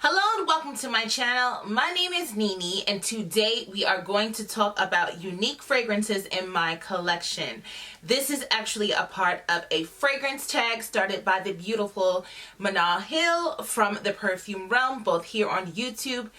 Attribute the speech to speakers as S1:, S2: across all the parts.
S1: Hello and welcome to my channel. My name is Nini and today we are going to talk about unique fragrances in my collection. This is actually a part of a fragrance tag started by the beautiful Manal Hill from the Perfume Realm, both here on YouTube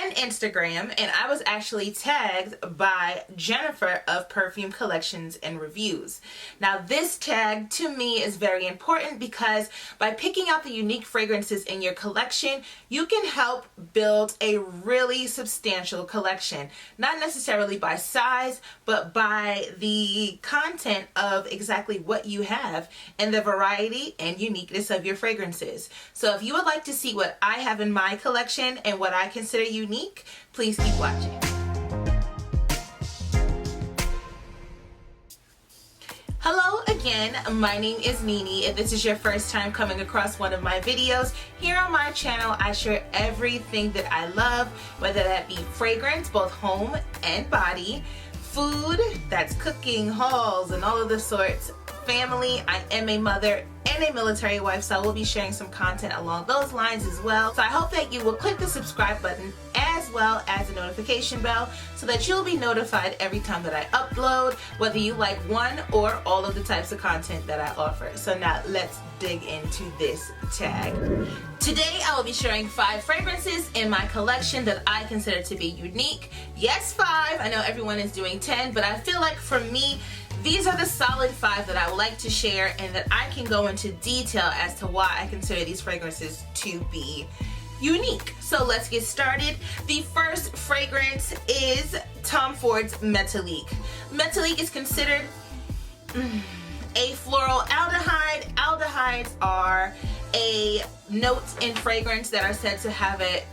S1: and Instagram, and I was actually tagged by Jennifer of Perfume Collections and Reviews. Now this tag to me is very important because by picking out the unique fragrances in your collection, you can help build a really substantial collection. Not necessarily by size, but by the content of exactly what you have and the variety and uniqueness of your fragrances. So if you would like to see what I have in my collection and what I consider unique, please keep watching. Hello again, my name is Nini. If this is your first time coming across one of my videos, here on my channel I share everything that I love, whether that be fragrance, both home and body, food, that's cooking, hauls, and all of the sorts, family. I am a mother and a military wife, so I will be sharing some content along those lines as well. So I hope that you will click the subscribe button as well as the notification bell so that you'll be notified every time that I upload, whether you like one or all of the types of content that I offer. So now let's dig into this tag. Today I will be sharing 5 fragrances in my collection that I consider to be unique. Yes, 5. I know everyone is doing 10, but I feel like for me, these are the solid 5 that I would like to share and that I can go into detail as to why I consider these fragrances to be unique. So let's get started. The first fragrance is Tom Ford's Metalique. Metalique is considered a floral aldehyde. Aldehydes are a note in fragrance that are said to have it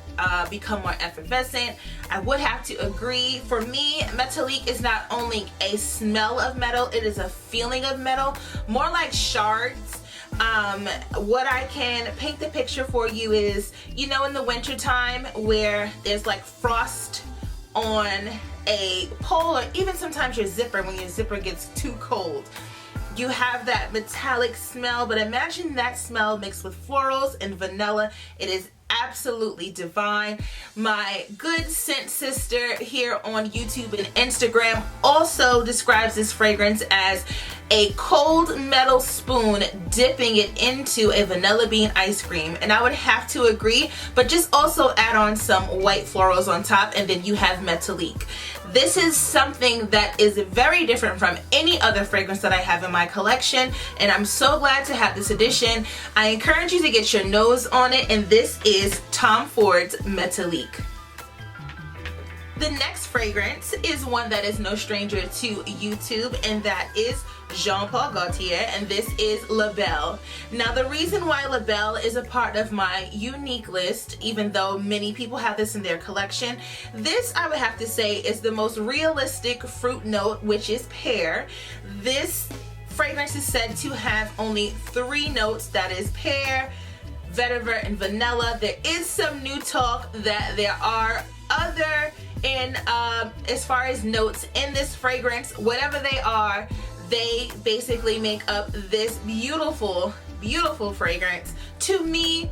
S1: become more effervescent. I would have to agree. For me, Metalique is not only a smell of metal, it is a feeling of metal, more like shards. What I can paint the picture for you is, you know, in the winter time where there's like frost on a pole, or even sometimes your zipper, when your zipper gets too cold, you have that metallic smell. But imagine that smell mixed with florals and vanilla. It is absolutely divine. My good scent sister here on YouTube and Instagram also describes this fragrance as a cold metal spoon dipping it into a vanilla bean ice cream, and I would have to agree, but just also add on some white florals on top and then you have Metalique. This is something that is very different from any other fragrance that I have in my collection, and I'm so glad to have this edition. I encourage you to get your nose on it, and this is Tom Ford's Metalique. The next fragrance is one that is no stranger to YouTube, and that is Jean Paul Gaultier, and this is Labelle. Now the reason why Labelle is a part of my unique list, even though many people have this in their collection, this I would have to say is the most realistic fruit note, which is pear. This fragrance is said to have only 3 notes, that is pear, vetiver, and vanilla. There is some new talk that there are other as far as notes in this fragrance. Whatever they are, they basically make up this beautiful fragrance. To me,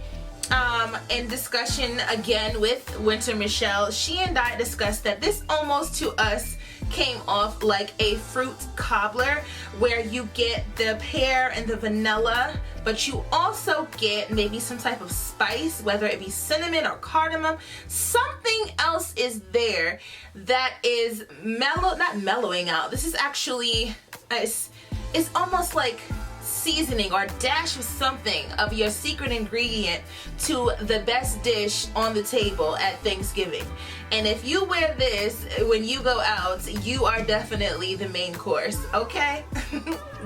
S1: in discussion again with Wintermichelles, she and I discussed that this almost to us came off like a fruit cobbler, where you get the pear and the vanilla, but you also get maybe some type of spice, whether it be cinnamon or cardamom. Something else is there that is not mellowing out. This is actually, it's almost like seasoning or dash of something of your secret ingredient to the best dish on the table at Thanksgiving. And if you wear this when you go out, you are definitely the main course, okay?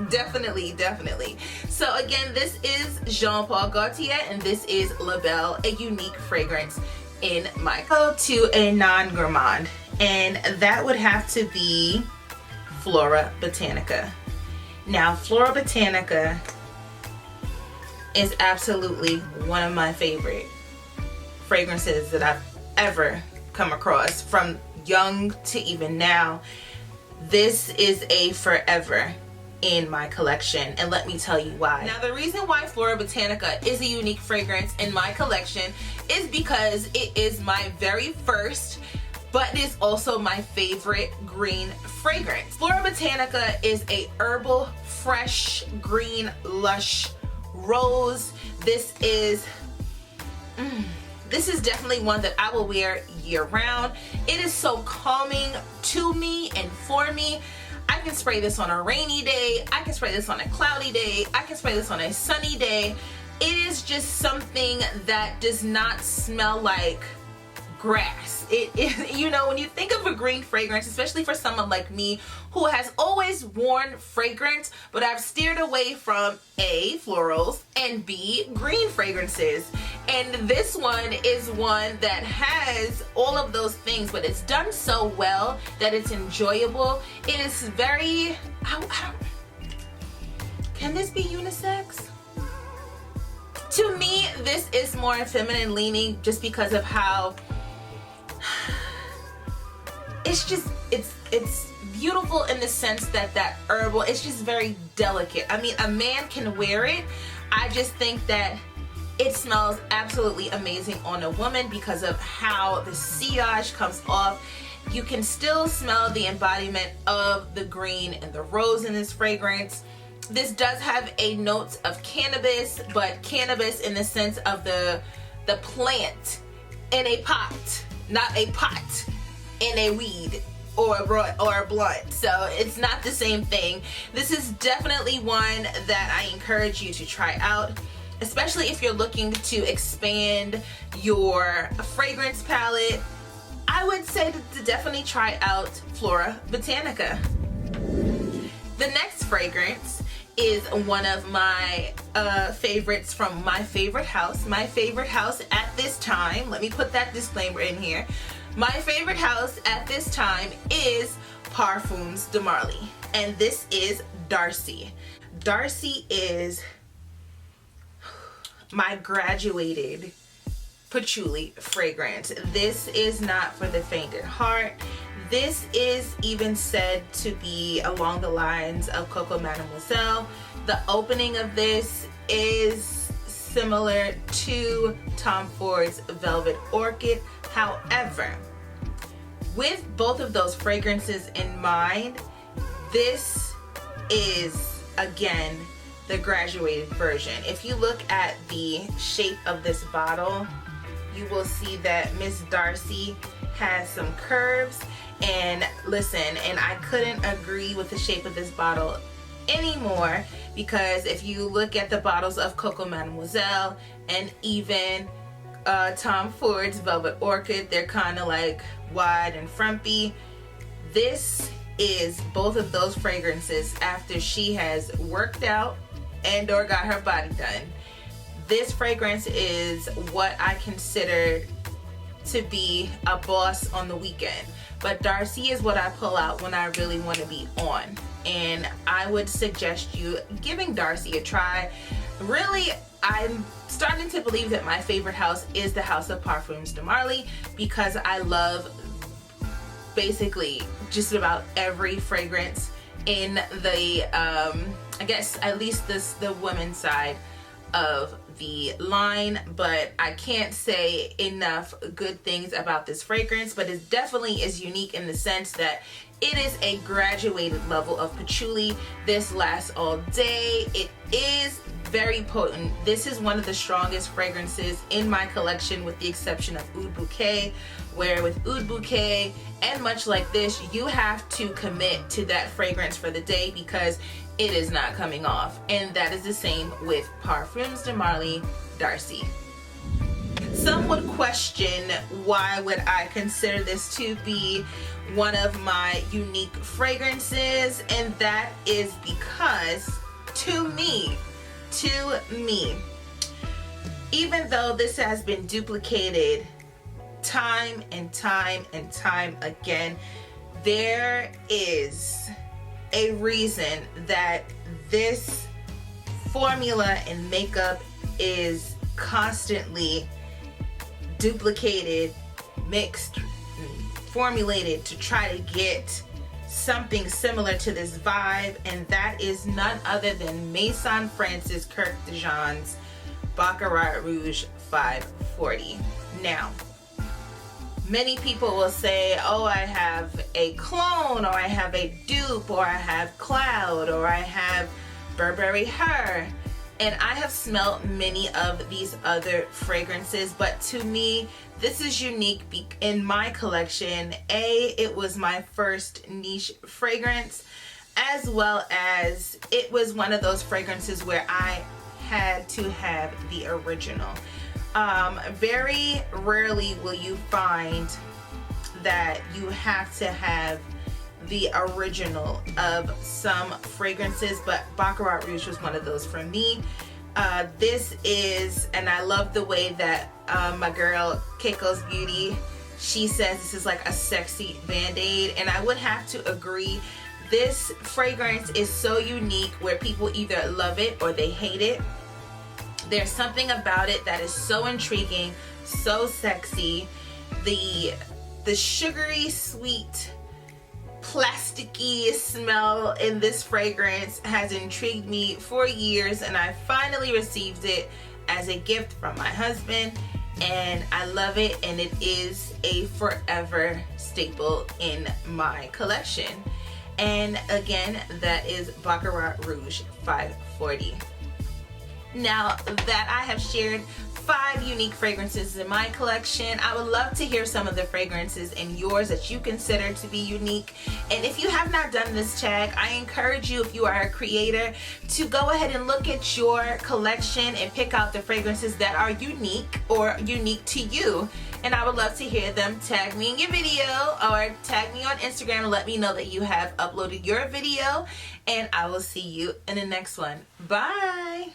S1: Definitely. So again, this is Jean Paul Gaultier and this is Labelle, a unique fragrance in my go to a non-gourmand, and that would have to be Flora Botanica. Now, Flora Botanica is absolutely one of my favorite fragrances that I've ever come across, from young to even now. This is a forever in my collection, and let me tell you why. Now, the reason why Flora Botanica is a unique fragrance in my collection is because it is my very first, but it is also my favorite green fragrance. Flora Botanica is a herbal, fresh, green, lush rose. This is definitely one that I will wear year round. It is so calming to me and for me. I can spray this on a rainy day, I can spray this on a cloudy day, I can spray this on a sunny day. It is just something that does not smell like grass. It is, you know, when you think of a green fragrance, especially for someone like me who has always worn fragrance, but I've steered away from A, florals, and B, green fragrances. And this one is one that has all of those things, but it's done so well that it's enjoyable. It is very, can this be unisex? To me, this is more feminine leaning just because of how it's beautiful in the sense that herbal, it's just very delicate. I mean, a man can wear it. I just think that it smells absolutely amazing on a woman because of how the sillage comes off. You can still smell the embodiment of the green and the rose in this fragrance. This does have a note of cannabis, but cannabis in the sense of the plant in a pot, not a pot in a weed or a blunt. So it's not the same thing. This is definitely one that I encourage you to try out, especially if you're looking to expand your fragrance palette. I would say to definitely try out Flora Botanica. The next fragrance is one of my favorites from my favorite house. My favorite house at this time, let me put that disclaimer in here. My favorite house at this time is Parfums de Marly, and this is Darcy. Darcy is my graduated patchouli fragrance. This is not for the faint at heart. This is even said to be along the lines of Coco Mademoiselle. The opening of this is similar to Tom Ford's Velvet Orchid. However, with both of those fragrances in mind, this is, again, the graduated version. If you look at the shape of this bottle, you will see that Miss Darcy has some curves. And listen, and I couldn't agree with the shape of this bottle anymore, because if you look at the bottles of Coco Mademoiselle and even Tom Ford's Velvet Orchid, they're kind of like wide and frumpy. This is both of those fragrances after she has worked out and or got her body done. This fragrance is what I consider to be a boss on the weekend. But Darcy is what I pull out when I really want to be on. And I would suggest you giving Darcy a try. Really, I'm starting to believe that my favorite house is the house of Parfums de Marly, because I love basically just about every fragrance in the, I guess at least the women's side of the line. But I can't say enough good things about this fragrance, but it definitely is unique in the sense that it is a graduated level of patchouli. This lasts all day. It is very potent. This is one of the strongest fragrances in my collection, with the exception of Oud Bouquet, where with Oud Bouquet and much like this, you have to commit to that fragrance for the day because it is not coming off. And that is the same with Parfums de Marly Darcy. Some would question, why would I consider this to be one of my unique fragrances? And that is because to me, even though this has been duplicated time and time and time again, there is a reason that this formula in makeup is constantly duplicated, mixed, formulated to try to get something similar to this vibe, and that is none other than Maison Francis Kirk de Jean's Baccarat Rouge 540. Now, many people will say, oh, I have a clone, or I have a dupe, or I have Cloud, or I have Burberry Her. And I have smelled many of these other fragrances, but to me, this is unique in my collection. It was my first niche fragrance, as well as it was one of those fragrances where I had to have the original. Very rarely will you find that you have to have the original of some fragrances, but Baccarat Rouge was one of those for me. This is, and I love the way that my girl Keikobeauty, she says this is like a sexy band-aid, and I would have to agree. This fragrance is so unique where people either love it or they hate it. There's something about it that is so intriguing, so sexy. The sugary sweet plasticky smell in this fragrance has intrigued me for years, and I finally received it as a gift from my husband, and I love it, and it is a forever staple in my collection. And again, that is Baccarat Rouge 540. Now that I have shared 5 unique fragrances in my collection, I would love to hear some of the fragrances in yours that you consider to be unique. And if you have not done this tag, I encourage you, if you are a creator, to go ahead and look at your collection and pick out the fragrances that are unique or unique to you. And I would love to hear them. Tag me in your video or tag me on Instagram and let me know that you have uploaded your video. And I will see you in the next one. Bye!